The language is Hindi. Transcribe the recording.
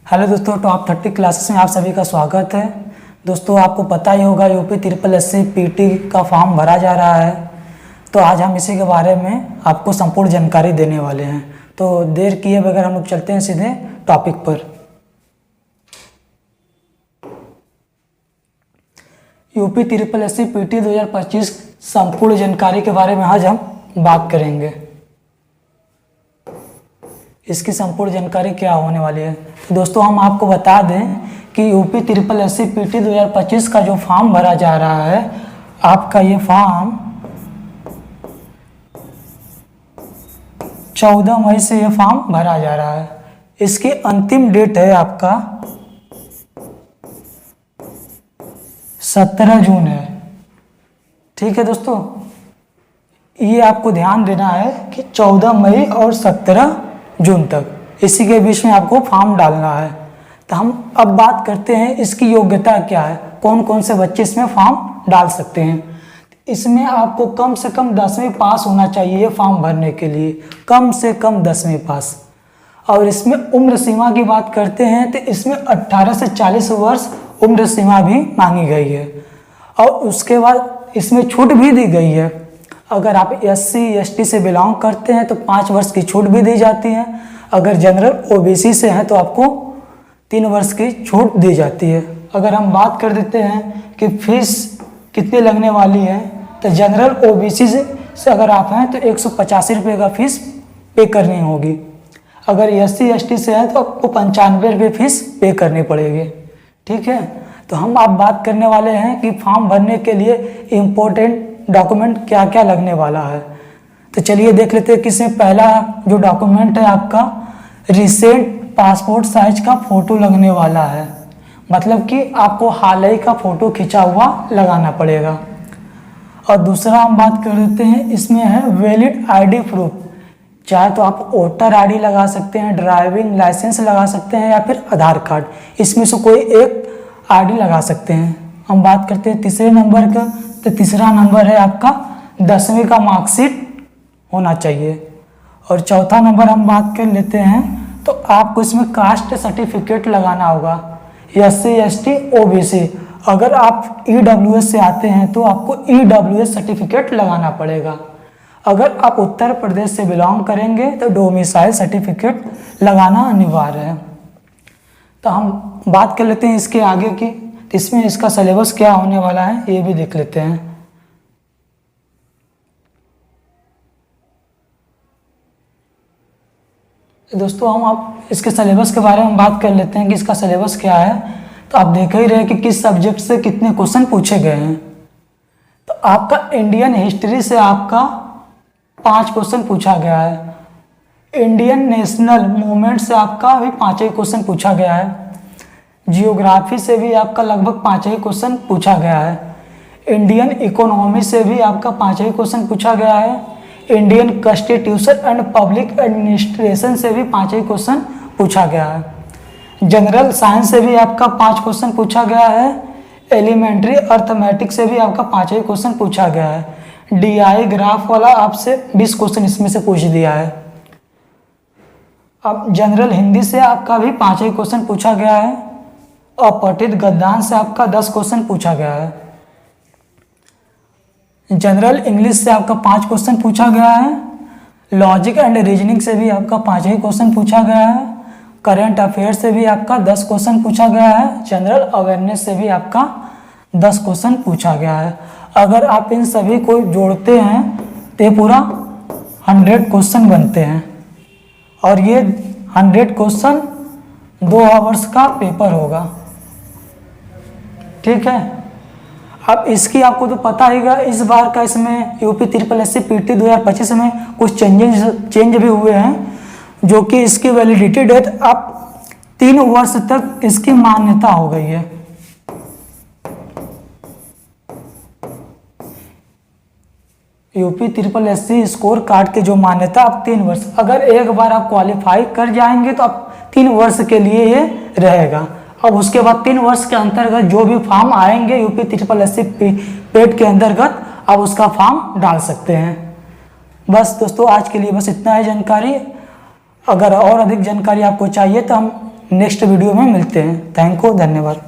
हेलो दोस्तों, टॉप 30 क्लासेस में आप सभी का स्वागत है। दोस्तों, आपको पता ही होगा यूपी ट्रिपल एससी पीटी का फॉर्म भरा जा रहा है। तो आज हम इसी के बारे में आपको संपूर्ण जानकारी देने वाले हैं। तो देर किए बगैर हम लोग चलते हैं सीधे टॉपिक पर। यूपी ट्रिपल एससी पीटी 2025 संपूर्ण जानकारी के बारे में आज हम बात करेंगे। इसकी संपूर्ण जानकारी क्या होने वाली है। दोस्तों, हम आपको बता दें कि यूपी ट्रिपल एससी पीटी 2025 का जो फॉर्म भरा जा रहा है, आपका ये फॉर्म 14 मई से ये फॉर्म भरा जा रहा है। इसकी अंतिम डेट है आपका 17 जून है। ठीक है दोस्तों, ये आपको ध्यान देना है कि 14 मई और 17 जून तक इसी के बीच में आपको फॉर्म डालना है। तो हम अब बात करते हैं इसकी योग्यता क्या है, कौन कौन से बच्चे इसमें फॉर्म डाल सकते हैं। इसमें आपको कम से कम 10वीं पास होना चाहिए फॉर्म भरने के लिए, कम से कम 10वीं पास। और इसमें उम्र सीमा की बात करते हैं तो इसमें 18 से 40 वर्ष उम्र सीमा भी मांगी गई है। और उसके बाद इसमें छूट भी दी गई है। अगर आप SC ST से बिलोंग करते हैं तो 5 वर्ष की छूट भी दी जाती है। अगर जनरल OBC से हैं तो आपको 3 वर्ष की छूट दी जाती है। अगर हम बात कर देते हैं कि फीस कितनी लगने वाली है, तो जनरल OBC से अगर आप हैं तो 185 रुपये का फीस पे करनी होगी। अगर SC ST से है तो आपको 95 रुपये फीस पे करनी पड़ेगी। ठीक है, तो हम आप बात करने वाले हैं कि फॉर्म भरने के लिए इम्पोर्टेंट डॉक्यूमेंट क्या क्या लगने वाला है। तो चलिए देख लेते हैं कि इसमें पहला जो डॉक्यूमेंट है आपका रिसेंट पासपोर्ट साइज का फ़ोटो लगने वाला है। मतलब कि आपको हाल ही का फ़ोटो खिंचा हुआ लगाना पड़ेगा। और दूसरा हम बात कर देते हैं, इसमें है वैलिड ID प्रूफ। चाहे तो आप वोटर ID लगा सकते हैं, ड्राइविंग लाइसेंस लगा सकते हैं या फिर आधार कार्ड, इसमें से कोई एक ID लगा सकते हैं। हम बात करते हैं तीसरे नंबर का, तो तीसरा नंबर है आपका 10वीं का मार्कशीट होना चाहिए। और चौथा नंबर हम बात कर लेते हैं तो आपको इसमें कास्ट सर्टिफिकेट लगाना होगा, SC ST OBC। अगर आप EWS से आते हैं तो आपको EWS सर्टिफिकेट लगाना पड़ेगा। अगर आप उत्तर प्रदेश से बिलोंग करेंगे तो डोमिसाइल सर्टिफिकेट लगाना अनिवार्य है। तो हम बात कर लेते हैं इसके आगे की, तो इसमें इसका सिलेबस क्या होने वाला है ये भी देख लेते हैं। दोस्तों, हम आप इसके सिलेबस के बारे में बात कर लेते हैं कि इसका सिलेबस क्या है। तो आप देख ही रहे कि किस सब्जेक्ट से कितने क्वेश्चन पूछे गए हैं। तो आपका इंडियन हिस्ट्री से आपका 5 क्वेश्चन पूछा गया है। इंडियन नेशनल मूवमेंट से आपका भी 5 ही क्वेश्चन पूछा गया है। जियोग्राफी से भी आपका लगभग 5 ही क्वेश्चन पूछा गया है। इंडियन इकोनॉमी से भी आपका 5 ही क्वेश्चन पूछा गया है। Indian constitution and public administration से भी 5 ही क्वेश्चन पूछा गया है। जनरल साइंस से भी आपका 5 क्वेश्चन पूछा गया है। एलिमेंट्री अर्थमेटिक्स से भी आपका 5 ही क्वेश्चन पूछा गया है। DI ग्राफ वाला आपसे 20 क्वेश्चन इसमें से पूछ दिया है। अब जनरल हिंदी से आपका भी 5 ही क्वेश्चन पूछा गया है। अपठित गद्यांश से आपका 10 क्वेश्चन पूछा गया है। जनरल इंग्लिश से आपका 5 क्वेश्चन पूछा गया है। लॉजिक एंड रीजनिंग से भी आपका 5 ही क्वेश्चन पूछा गया है। करंट अफेयर से भी आपका 10 क्वेश्चन पूछा गया है। जनरल अवेयरनेस से भी आपका 10 क्वेश्चन पूछा गया है। अगर आप इन सभी को जोड़ते हैं तो ये पूरा 100 क्वेश्चन बनते हैं। और ये 100 क्वेश्चन 2 आवर्स का पेपर होगा। ठीक है, अब इसकी आपको तो पता ही है, इस बार का इसमें यूपी ट्रिपल एससी पीटी 2025 में कुछ चेंज भी हुए हैं, जो कि इसकी वैलिडिटी डेट अब 3 वर्ष तक इसकी मान्यता हो गई है। UP triple SC score card की जो मान्यता अब 3 वर्ष, अगर एक बार आप क्वालिफाई कर जाएंगे तो अब 3 वर्ष के लिए ये रहेगा। अब उसके बाद 3 वर्ष के अंतर्गत जो भी फॉर्म आएंगे यूपी ट्रिपल एससी पेट के अंतर्गत आप उसका फॉर्म डाल सकते हैं। बस दोस्तों, आज के लिए बस इतना ही जानकारी। अगर और अधिक जानकारी आपको चाहिए तो हम नेक्स्ट वीडियो में मिलते हैं। थैंक यू, धन्यवाद।